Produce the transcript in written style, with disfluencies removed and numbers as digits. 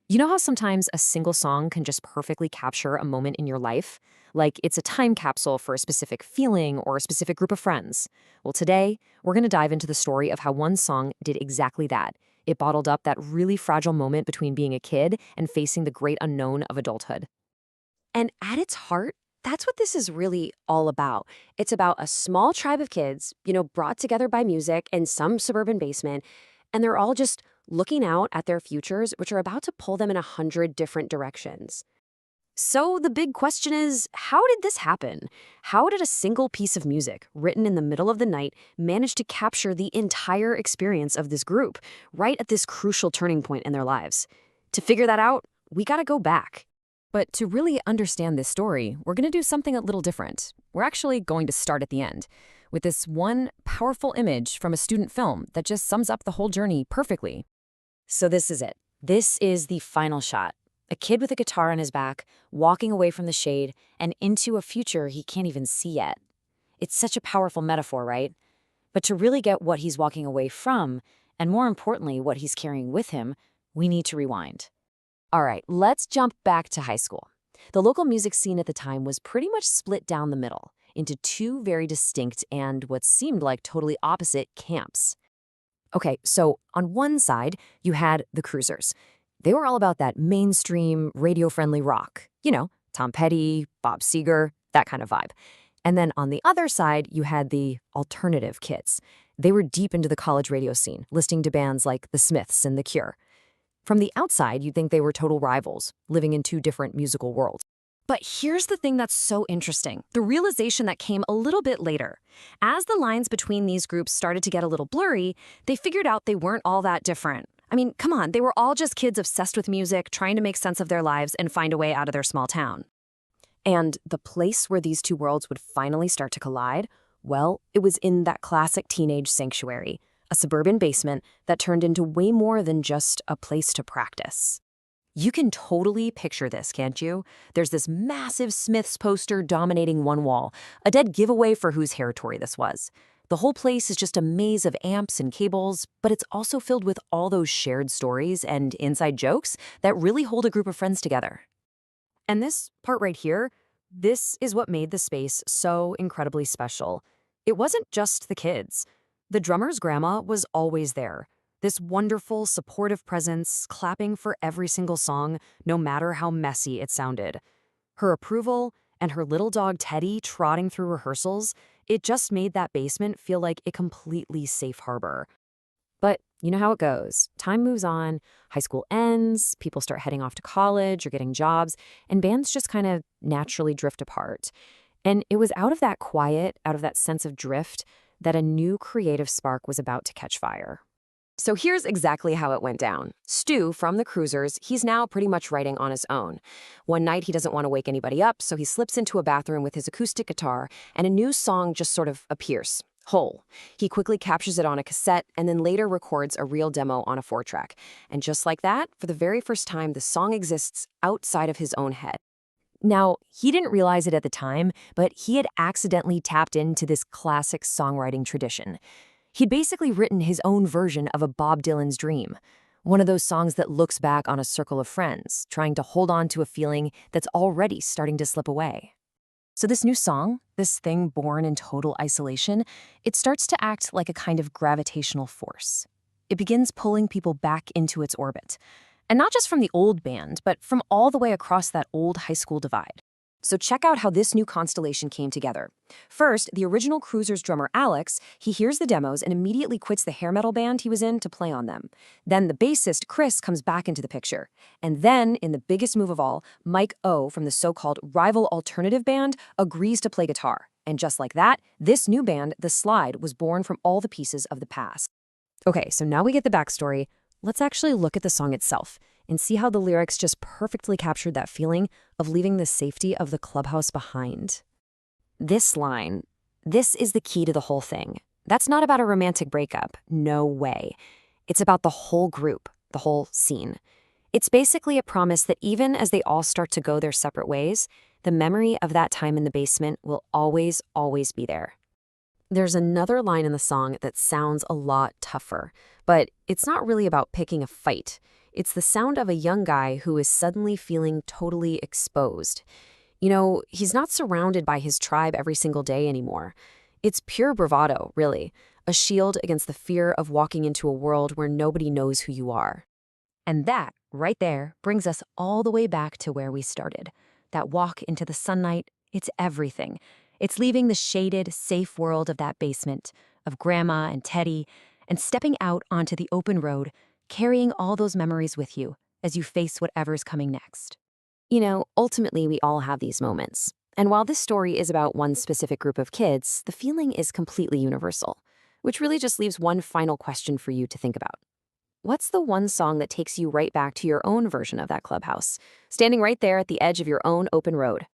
You know how sometimes a single song can just perfectly capture a moment in your life? Like it's a time capsule for a specific feeling or a specific group of friends. Well, today, we're going to dive into the story of how one song did exactly that. It bottled up that really fragile moment between being a kid and facing the great unknown of adulthood. And at its heart, that's what this is really all about. It's about a small tribe of kids, brought together by music in some suburban basement, and they're all just looking out at their futures, which are about to pull them in 100 different directions. So the big question is, how did this happen? How did a single piece of music, written in the middle of the night, manage to capture the entire experience of this group, right at this crucial turning point in their lives? To figure that out, we gotta go back. But to really understand this story, we're going to do something a little different. We're actually going to start at the end with this one powerful image from a student film that just sums up the whole journey perfectly. So this is it. This is the final shot. A kid with a guitar on his back, walking away from the shade and into a future he can't even see yet. It's such a powerful metaphor, right? But to really get what he's walking away from, and more importantly, what he's carrying with him, we need to rewind. All right, let's jump back to high school. The local music scene at the time was pretty much split down the middle into two very distinct and what seemed like totally opposite camps. Okay, so on one side, you had the cruisers. They were all about that mainstream, radio-friendly rock. Tom Petty, Bob Seger, that kind of vibe. And then on the other side, you had the alternative kids. They were deep into the college radio scene, listening to bands like The Smiths and The Cure. From the outside, you'd think they were total rivals, living in two different musical worlds. But here's the thing that's so interesting, the realization that came a little bit later. As the lines between these groups started to get a little blurry, they figured out they weren't all that different. I mean, come on, they were all just kids obsessed with music, trying to make sense of their lives and find a way out of their small town. And the place where these two worlds would finally start to collide, well, it was in that classic teenage sanctuary, a suburban basement that turned into way more than just a place to practice. You can totally picture this, can't you? There's this massive Smiths poster dominating one wall, a dead giveaway for whose territory this was. The whole place is just a maze of amps and cables, but it's also filled with all those shared stories and inside jokes that really hold a group of friends together. And this part right here, this is what made the space so incredibly special. It wasn't just the kids. The drummer's grandma was always there. This wonderful, supportive presence, clapping for every single song, no matter how messy it sounded. Her approval and her little dog Teddy trotting through rehearsals, it just made that basement feel like a completely safe harbor. But you know how it goes. Time moves on, high school ends, people start heading off to college or getting jobs, and bands just kind of naturally drift apart. And it was out of that quiet, out of that sense of drift, that a new creative spark was about to catch fire. So here's exactly how it went down. Stu, from the Cruisers, he's now pretty much writing on his own. One night he doesn't want to wake anybody up, so he slips into a bathroom with his acoustic guitar, and a new song just sort of appears. Whole. He quickly captures it on a cassette and then later records a real demo on a 4-track. And just like that, for the very first time, the song exists outside of his own head. Now, he didn't realize it at the time, but he had accidentally tapped into this classic songwriting tradition. He'd basically written his own version of a Bob Dylan's Dream, one of those songs that looks back on a circle of friends, trying to hold on to a feeling that's already starting to slip away. So this new song, this thing born in total isolation, it starts to act like a kind of gravitational force. It begins pulling people back into its orbit. And not just from the old band, but from all the way across that old high school divide. So check out how this new constellation came together. First, the original Cruisers drummer Alex, he hears the demos and immediately quits the hair metal band he was in to play on them. Then the bassist Chris comes back into the picture. And then, in the biggest move of all, Mike O from the so-called rival alternative band agrees to play guitar. And just like that, this new band, The Slide, was born from all the pieces of the past. Okay, so now we get the backstory. Let's actually look at the song itself and see how the lyrics just perfectly captured that feeling of leaving the safety of the clubhouse behind. This line, this is the key to the whole thing. That's not about a romantic breakup. No way. It's about the whole group, the whole scene. It's basically a promise that even as they all start to go their separate ways, the memory of that time in the basement will always, always be there. There's another line in the song that sounds a lot tougher, but it's not really about picking a fight. It's the sound of a young guy who is suddenly feeling totally exposed. He's not surrounded by his tribe every single day anymore. It's pure bravado, really, a shield against the fear of walking into a world where nobody knows who you are. And that, right there, brings us all the way back to where we started. That walk into the sunlight, it's everything. It's leaving the shaded, safe world of that basement, of Grandma and Teddy, and stepping out onto the open road, carrying all those memories with you as you face whatever's coming next. Ultimately, we all have these moments. And while this story is about one specific group of kids, the feeling is completely universal, which really just leaves one final question for you to think about. What's the one song that takes you right back to your own version of that clubhouse, standing right there at the edge of your own open road?